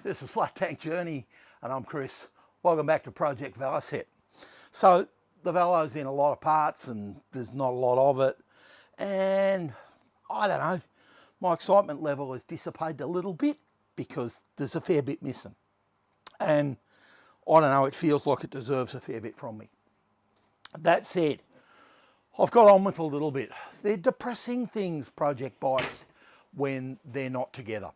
This is Flat Tank Journey and I'm Chris. Welcome back to Project Velocette. So the Velo's in a lot of parts and there's not a lot of it, and I don't know, my excitement level has dissipated a little bit because there's a fair bit missing, and I don't know, it feels like it deserves a fair bit from me. That said, I've got on with a little bit. They're depressing things, project bikes, when they're not together,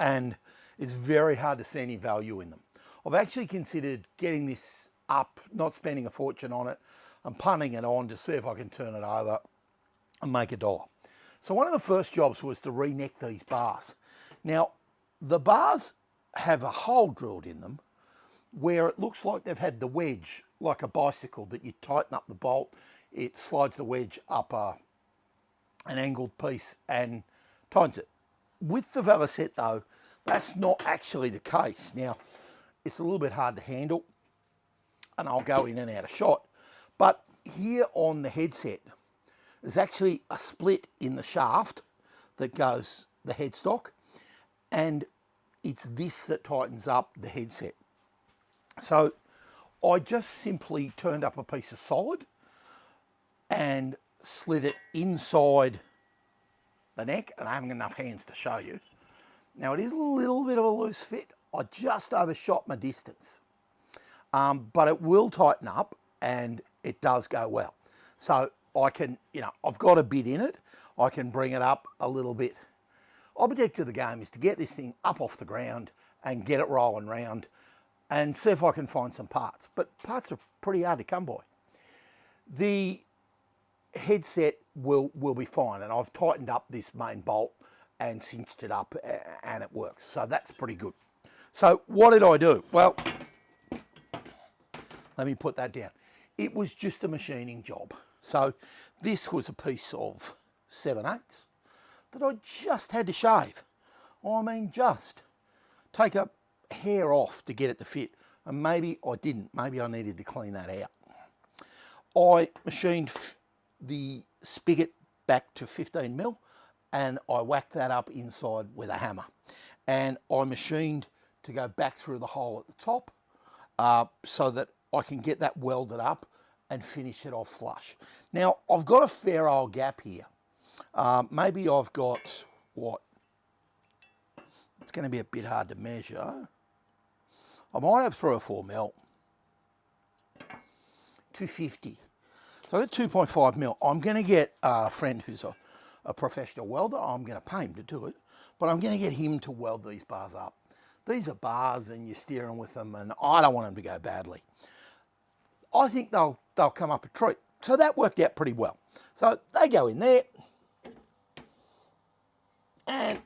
and it's very hard to see any value in them. I've actually considered getting this up, not spending a fortune on it, and punting it on to see if I can turn it over and make $1. So one of the first jobs was to re-neck these bars. Now, the bars have a hole drilled in them where it looks like they've had the wedge, like a bicycle, that you tighten up the bolt, it slides the wedge up an angled piece and tightens it. With the Velocette though, that's not actually the case. Now, it's a little bit hard to handle and I'll go in and out of shot, but here on the headset, there's actually a split in the shaft that goes the headstock, and it's this that tightens up the headset. So I just simply turned up a piece of solid and slid it inside the neck, and I haven't got enough hands to show you. Now it is a little bit of a loose fit. I just overshot my distance, but it will tighten up and it does go well. So I can, I've got a bit in it. I can bring it up a little bit. Object of the game is to get this thing up off the ground and get it rolling round and see if I can find some parts. But parts are pretty hard to come by. The headset will be fine, and I've tightened up this main bolt and cinched it up and it works. So that's pretty good. So what did I do? Well, let me put that down. It was just a machining job. So this was a piece of 7/8 that I just had to shave. I mean, just take a hair off to get it to fit. And maybe I didn't. Maybe I needed to clean that out. I machined the spigot back to 15mm and I whacked that up inside with a hammer. And I machined to go back through the hole at the top so that I can get that welded up and finish it off flush. Now, I've got a fair old gap here. Maybe I've got, what? It's going to be a bit hard to measure. I might have 3 or 4mm. 250. So I've got 2.5mm. I'm going to get a friend who's a professional welder. I'm going to pay him to do it, but I'm going to get him to weld these bars up. These are bars and you're steering with them, and I don't want them to go badly. I think they'll come up a treat. So that worked out pretty well. So they go in there and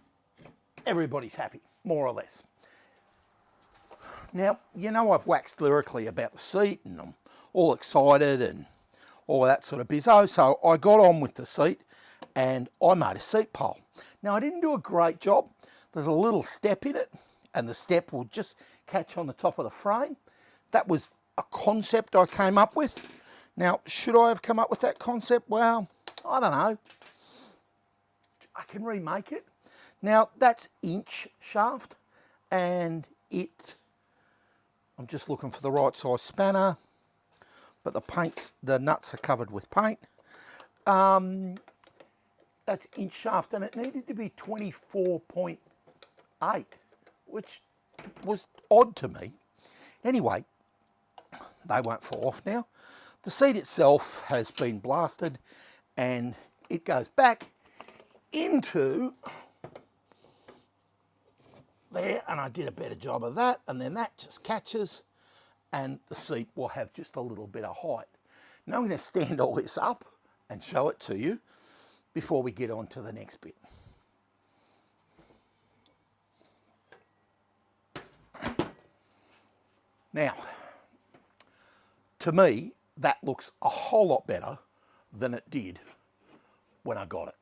everybody's happy, more or less. Now, I've waxed lyrically about the seat and I'm all excited and all that sort of bizzo. So I got on with the seat and I made a seat pole. Now, I didn't do a great job. There's a little step in it and the step will just catch on the top of the frame. That was a concept I came up with. Now, should I have come up with that concept? Well, I don't know. I can remake it. Now, that's inch shaft, and I'm just looking for the right size spanner, but the nuts are covered with paint. That's inch shaft, and it needed to be 24.8, which was odd to me. Anyway, they won't fall off now. The seat itself has been blasted and it goes back into there, and I did a better job of that, and then that just catches and the seat will have just a little bit of height. Now I'm going to stand all this up and show it to you before we get on to the next bit. Now, to me, that looks a whole lot better than it did when I got it.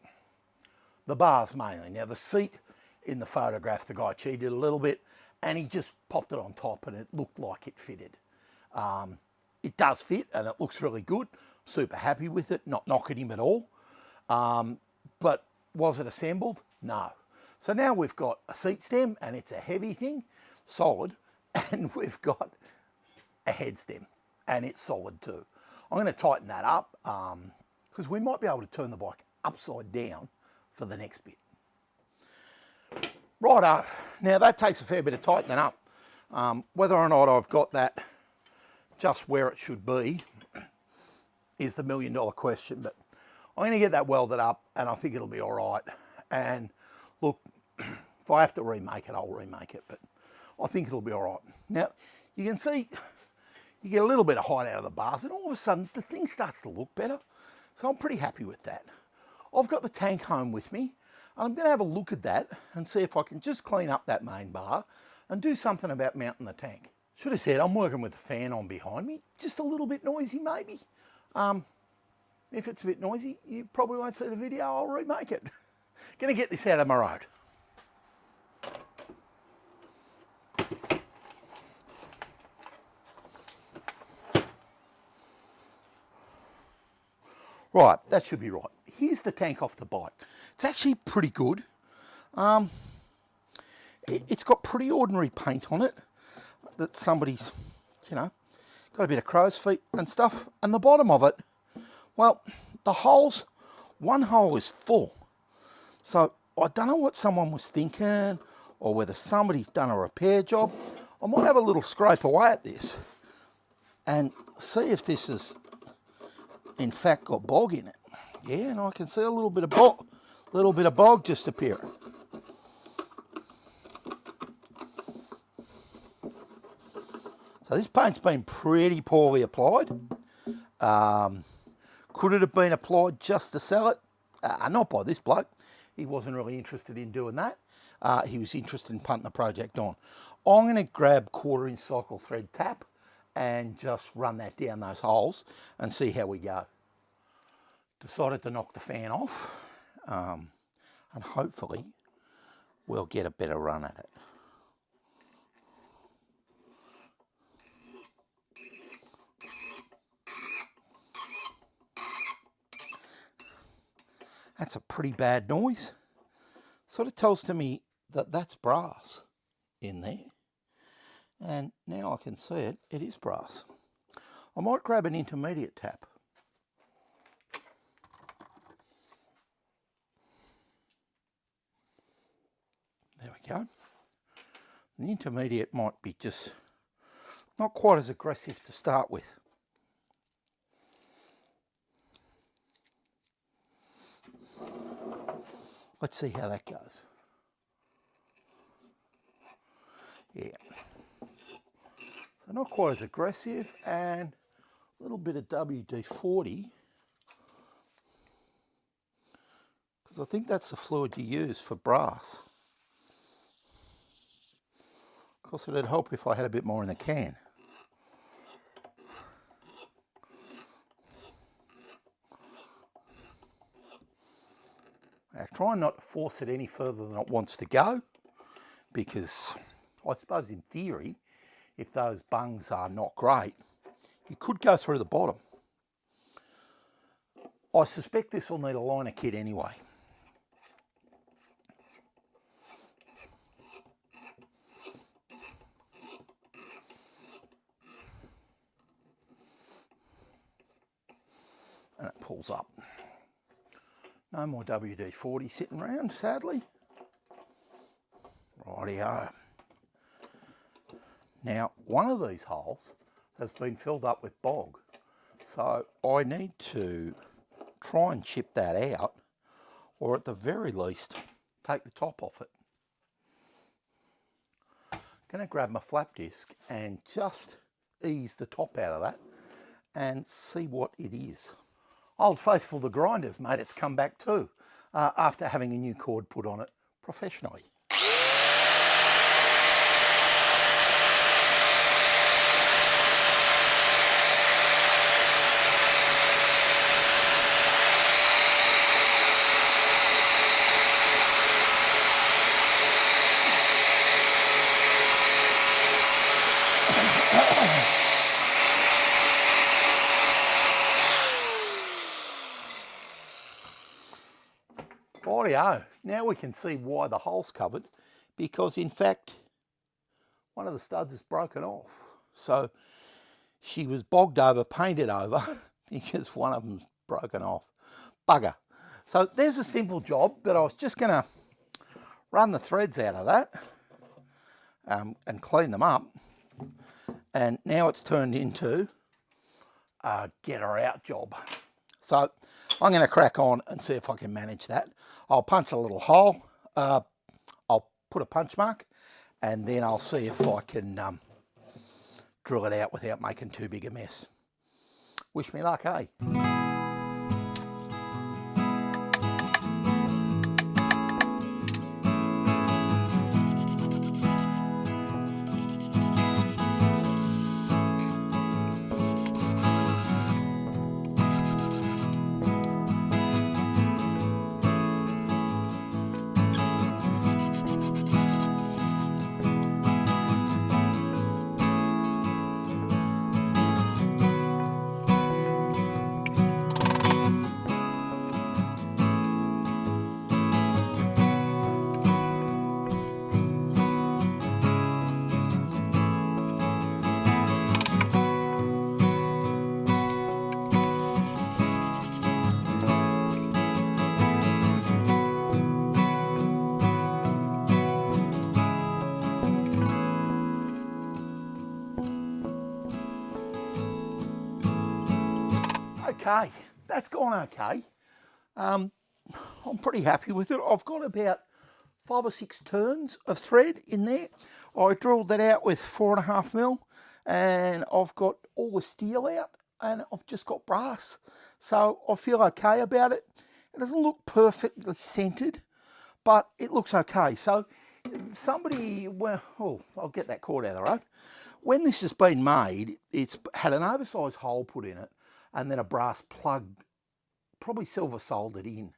The bars mainly. Now, the seat in the photograph, the guy cheated a little bit and he just popped it on top and it looked like it fitted. It does fit and it looks really good. Super happy with it, not knocking him at all. But was it assembled? No. So now we've got a seat stem, and it's a heavy thing, solid, and we've got a head stem, and it's solid too. I'm going to tighten that up because we might be able to turn the bike upside down for the next bit. Righto, now that takes a fair bit of tightening up. Whether or not I've got that just where it should be is the million-dollar question, but I'm going to get that welded up and I think it'll be all right. And look, if I have to remake it, I'll remake it, but I think it'll be all right. Now, you can see you get a little bit of height out of the bars and all of a sudden the thing starts to look better. So I'm pretty happy with that. I've got the tank home with me and I'm going to have a look at that and see if I can just clean up that main bar and do something about mounting the tank. Should have said I'm working with the fan on behind me, just a little bit noisy maybe. If it's a bit noisy, you probably won't see the video, I'll remake it. Gonna get this out of my road. Right, that should be right. Here's the tank off the bike. It's actually pretty good. It's got pretty ordinary paint on it that somebody's, you know, got a bit of crow's feet and stuff. And the bottom of it, well, the holes, one hole is full. So I don't know what someone was thinking or whether somebody's done a repair job. I might have a little scrape away at this and see if this has in fact got bog in it. Yeah, and I can see a little bit of bog just appearing. So this paint's been pretty poorly applied. Could it have been applied just to sell it? Not by this bloke. He wasn't really interested in doing that. He was interested in punting the project on. I'm going to grab 1/4 inch cycle thread tap and just run that down those holes and see how we go. Decided to knock the fan off and hopefully we'll get a better run at it. That's a pretty bad noise. Sort of tells to me that that's brass in there. And now I can see it, it is brass. I might grab an intermediate tap. There we go. The intermediate might be just not quite as aggressive to start with. Let's see how that goes. Yeah. So not quite as aggressive, and a little bit of WD-40, because I think that's the fluid you use for brass. Of course, it'd help if I had a bit more in the can. Now, try not to force it any further than it wants to go, because I suppose in theory, if those bungs are not great, you could go through the bottom. I suspect this will need a liner kit anyway. And it pulls up. No more WD-40 sitting around, sadly. Rightio. Now, one of these holes has been filled up with bog, so I need to try and chip that out, or at the very least, take the top off it. I'm going to grab my flap disc and just ease the top out of that and see what it is. Old faithful the grinders, mate, it's come back too, after having a new cord put on it professionally. Rightio, Now we can see why the hole's covered, because in fact, one of the studs is broken off. So she was bogged over, painted over, because one of them's broken off. Bugger. So there's a simple job that I was just going to run the threads out of that and clean them up. And now it's turned into a get her out job. So I'm going to crack on and see if I can manage that. I'll punch a little hole. I'll put a punch mark, and then I'll see if I can drill it out without making too big a mess. Wish me luck, eh? Okay, that's gone okay. I'm pretty happy with it. I've got about 5 or 6 turns of thread in there. I drilled that out with 4.5mm, and I've got all the steel out, and I've just got brass. So I feel okay about it. It doesn't look perfectly centered, but it looks okay. So somebody, well, oh, I'll get that cord out of the road. When this has been made, it's had an oversized hole put in it, and then a brass plug, probably silver soldered in.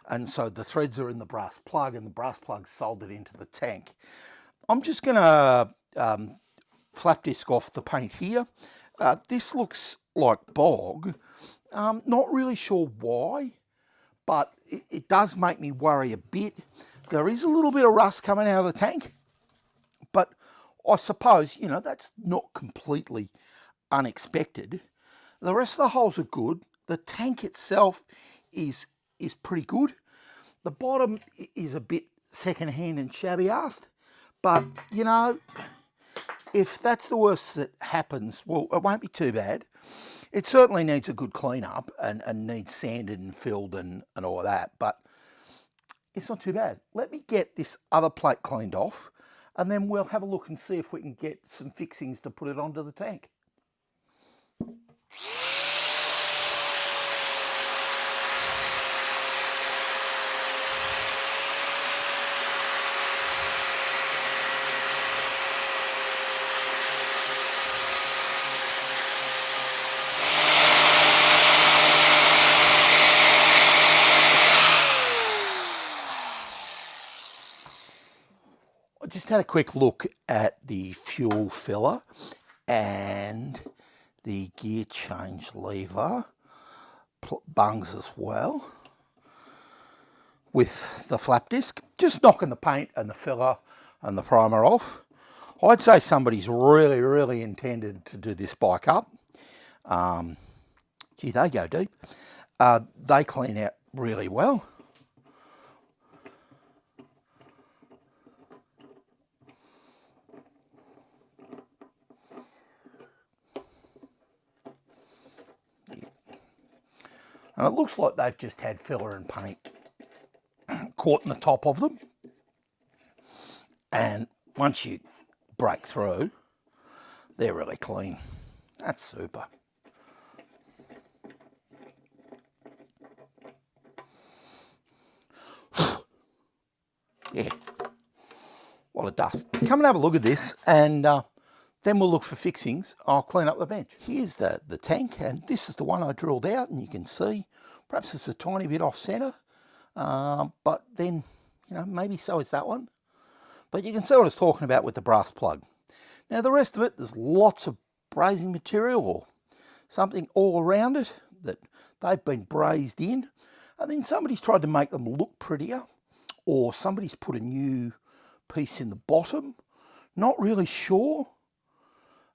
And so the threads are in the brass plug, and the brass plug soldered into the tank. I'm just going to flap disc off the paint here. This looks like bog. Not really sure why, but it does make me worry a bit. There is a little bit of rust coming out of the tank, but I suppose, you know, that's not completely unexpected. The rest of the holes are good. The tank itself is pretty good. The bottom is a bit second-hand and shabby-assed, but, you know, if that's the worst that happens, well, it won't be too bad. It certainly needs a good clean-up and needs sanded and filled and all of that, but it's not too bad. Let me get this other plate cleaned off, and then we'll have a look and see if we can get some fixings to put it onto the tank. I just had a quick look at the fuel filler and the gear change lever bungs as well with the flap disc, just knocking the paint and the filler and the primer off. I'd say somebody's really intended to do this bike up. Gee, they go deep. They clean out really well. And it looks like they've just had filler and paint caught in the top of them. And once you break through, they're really clean. That's super. Yeah, a lot of dust. Come and have a look at this, and then we'll look for fixings. I'll clean up the bench. Here's the tank, and this is the one I drilled out, and you can see perhaps it's a tiny bit off centre, but then, you know, maybe so is that one. But you can see what I was talking about with the brass plug. Now the rest of it, there's lots of brazing material or something all around it that they've been brazed in, and then somebody's tried to make them look prettier. or somebody's put a new piece in the bottom. Not really sure,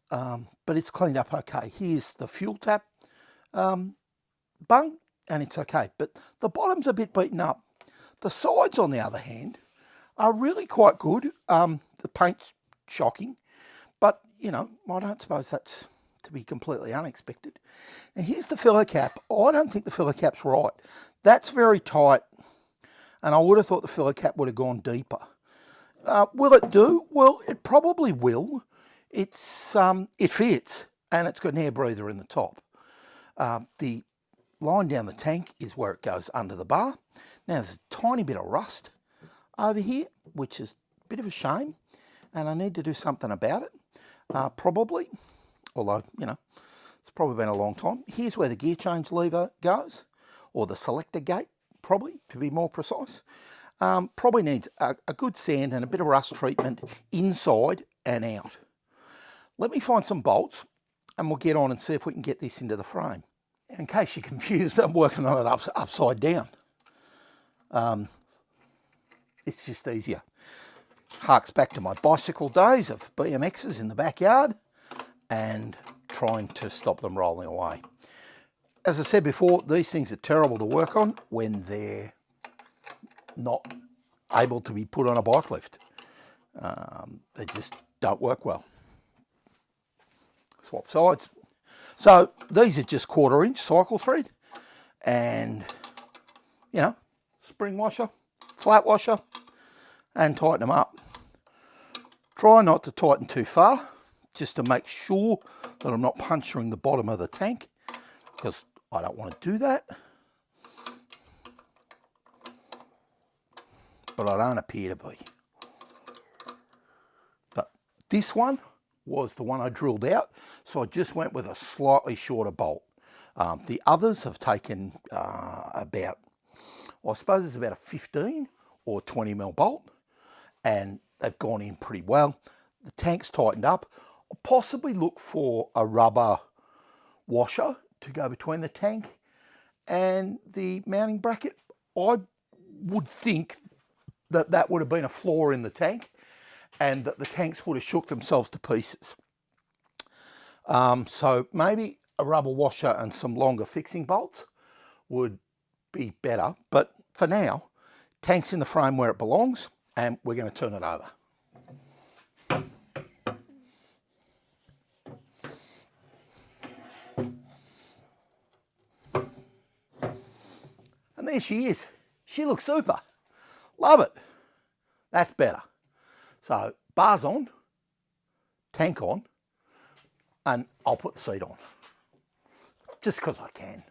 but it's cleaned up okay. Here's the fuel tap bung, and it's okay, but the bottom's a bit beaten up. The sides, on the other hand, are really quite good. The paint's shocking, but, you know, I don't suppose that's to be completely unexpected. Now, here's the filler cap. I don't think the filler cap's right. That's very tight, and I would have thought the filler cap would have gone deeper. Will it do? Well, it probably will. It fits, and it's got an air breather in the top. The line down the tank is where it goes under the bar. Now, there's a tiny bit of rust over here, which is a bit of a shame, and I need to do something about it, probably, although, you know, it's probably been a long time. Here's where the gear change lever goes, or the selector gate, probably, to be more precise. Probably needs a good sand and a bit of rust treatment inside and out. Let me find some bolts, and we'll get on and see if we can get this into the frame. In case you're confused, I'm working on it upside down. It's just easier. Harks back to my bicycle days of BMXs in the backyard and trying to stop them rolling away. As I said before, these things are terrible to work on when they're not able to be put on a bike lift. They just don't work well. Swap sides. So these are just 1/4 inch cycle thread, and, you know, spring washer, flat washer, and tighten them up. Try not to tighten too far, just to make sure that I'm not puncturing the bottom of the tank, because I don't want to do that. But I don't appear to be. But this one was the one I drilled out, so I just went with a slightly shorter bolt. The others have taken about, well, I suppose it's about a 15 or 20 mil bolt, and they've gone in pretty well. The tank's tightened up. I'll possibly look for a rubber washer to go between the tank and the mounting bracket. I would think that that would have been a flaw in the tank, and that the tanks would have shook themselves to pieces. So maybe a rubber washer and some longer fixing bolts would be better. But for now, tank's in the frame where it belongs, and we're going to turn it over. And there she is. She looks super. Love it. That's better. So bars on, tank on, and I'll put the seat on, just because I can.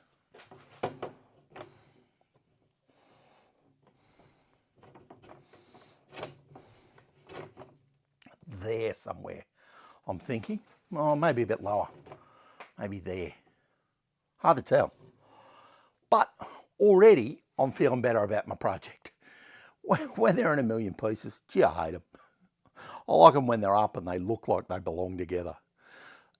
There somewhere, I'm thinking. Oh, maybe a bit lower. Maybe there. Hard to tell. But already I'm feeling better about my project. When they're in a million pieces, gee, I hate them. I like them when they're up and they look like they belong together.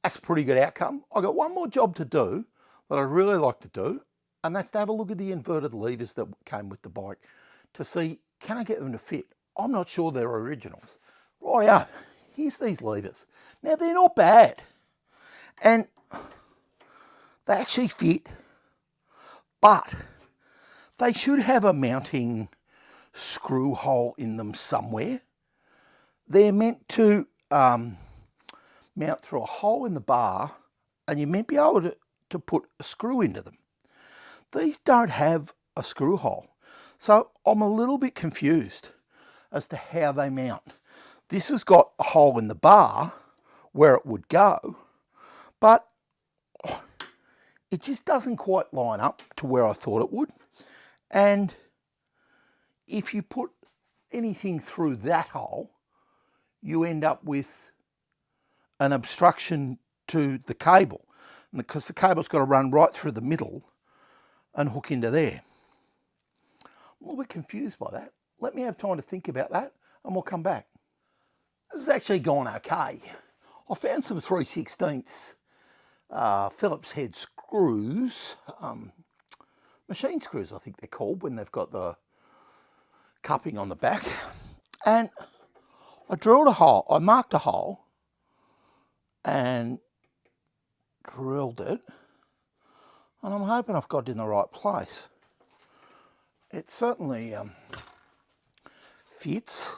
That's a pretty good outcome. I've got one more job to do that I'd really like to do, and that's to have a look at the inverted levers that came with the bike to see, can I get them to fit? I'm not sure they're originals. Rightio, here's these levers. Now, they're not bad, and they actually fit, but they should have a mounting screw hole in them somewhere. They're meant to mount through a hole in the bar, and you meant to be able to put a screw into them. These don't have a screw hole, so I'm a little bit confused as to how they mount. This has got a hole in the bar where it would go, but it just doesn't quite line up to where I thought it would. And if you put anything through that hole, you end up with an obstruction to the cable, because the cable's got to run right through the middle and hook into there. I'm a little bit confused by that. Let me have time to think about that, and we'll come back. This has actually gone okay. I found some 3/16 Phillips head screws, machine screws I think they're called, when they've got the cupping on the back, and I drilled a hole. I marked a hole and drilled it, and I'm hoping I've got it in the right place. It certainly fits.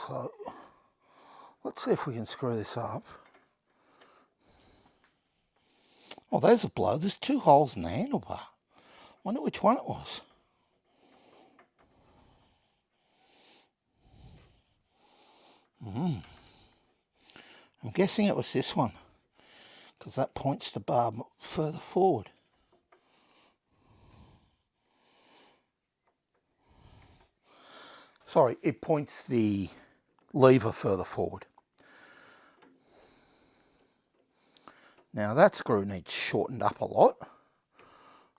So let's see if we can screw this up. Oh, there's a blow. There's 2 holes in the handlebar. Wonder which one it was. I'm guessing it was this one, because that points the bar further forward. Sorry, it points the lever further forward. Now that screw needs shortened up a lot,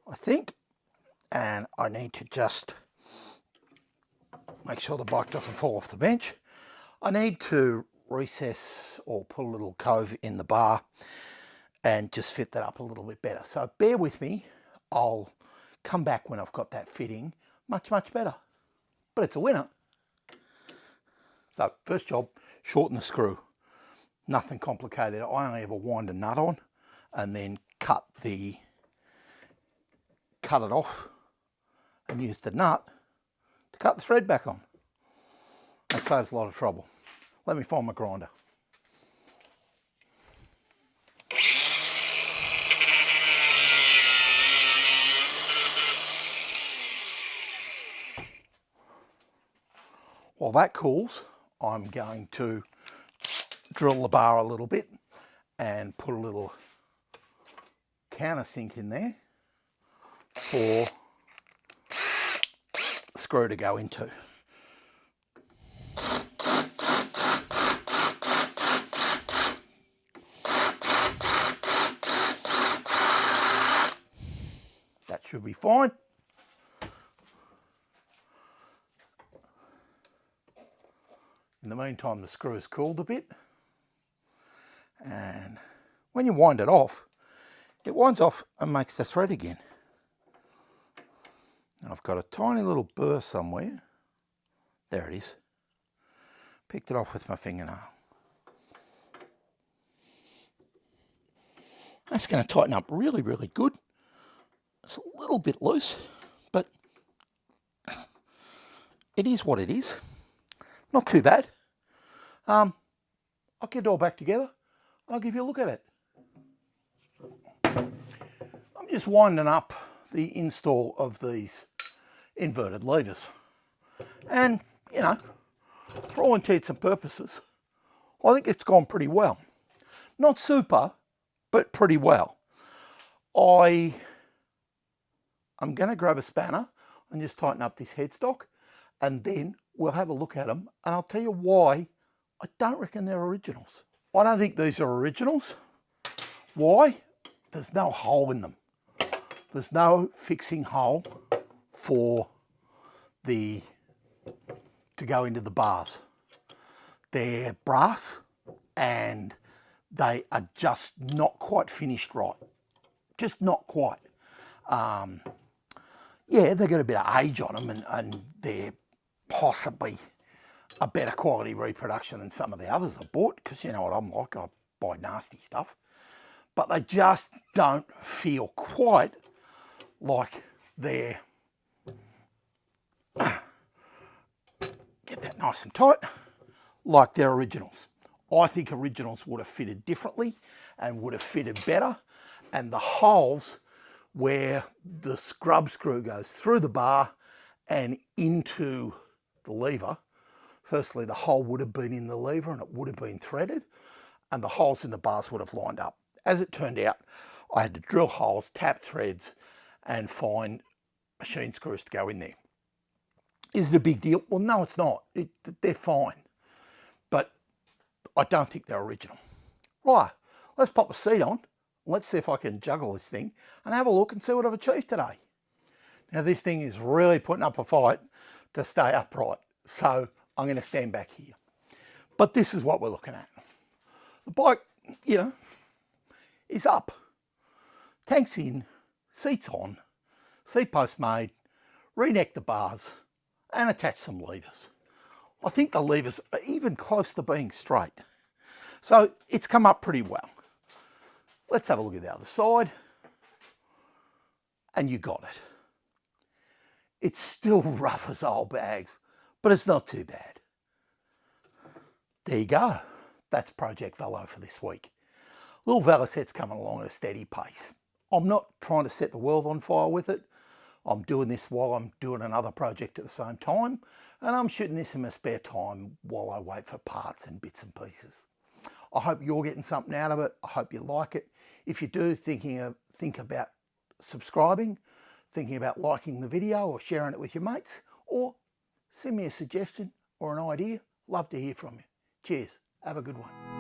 I think, and I need to just make sure the bike doesn't fall off the bench. I need to recess or put a little cove in the bar and just fit that up a little bit better. So bear with me, I'll come back when I've got that fitting much better, but it's a winner. So first job, shorten the screw. Nothing complicated. I only ever wind a nut on and then cut it off and use the nut to cut the thread back on. That saves a lot of trouble. Let me find my grinder. While that cools, I'm going to drill the bar a little bit and put a little countersink in there for the screw to go into. That should be fine. In the meantime, the screw is cooled a bit, and when you wind it winds off and makes the thread again. Now I've got a tiny little burr somewhere. There it is. Picked it off with my fingernail. That's going to tighten up really good. It's a little bit loose, but it is what it is. Not too bad. I'll get it all back together and I'll give you a look at it. I'm just winding up the install of these inverted levers. And, you know, for all intents and purposes, I think it's gone pretty well. Not super, but pretty well. I'm going to grab a spanner and just tighten up this headstock, and then we'll have a look at them, and I'll tell you why I don't reckon they're originals. I don't think these are originals. Why? There's no hole in them. There's no fixing hole to go into the bars. They're brass and they are just not quite finished right. Just not quite. Yeah, they've got a bit of age on them, and they're possibly a better quality reproduction than some of the others I bought, because you know what I'm like, I buy nasty stuff. But they just don't feel quite like they're, get that nice and tight, like they're originals. I think originals would have fitted differently and would have fitted better, and the holes where the scrub screw goes through the bar and into the lever, firstly the hole would have been in the lever and it would have been threaded, and the holes in the bars would have lined up. As it turned out, I had to drill holes, tap threads and find machine screws to go in there. Is it a big deal? Well, no, it's not. They're fine, but I don't think they're original. Right, let's pop a seat on. Let's see if I can juggle this thing and have a look and see what I've achieved today. Now this thing is really putting up a fight to stay upright, so I'm going to stand back here. But this is what we're looking at. The bike, you know, is up. Tank's in, seat's on, seat post made, re-neck the bars and attach some levers. I think the levers are even close to being straight. So it's come up pretty well. Let's have a look at the other side. And you got it. It's still rough as old bags, but it's not too bad. There you go. That's Project Velo for this week. Little Velocette's coming along at a steady pace. I'm not trying to set the world on fire with it. I'm doing this while I'm doing another project at the same time, and I'm shooting this in my spare time while I wait for parts and bits and pieces. I hope you're getting something out of it. I hope you like it. If you do, think about subscribing, thinking about liking the video or sharing it with your mates, or send me a suggestion or an idea. Love to hear from you. Cheers. Have a good one.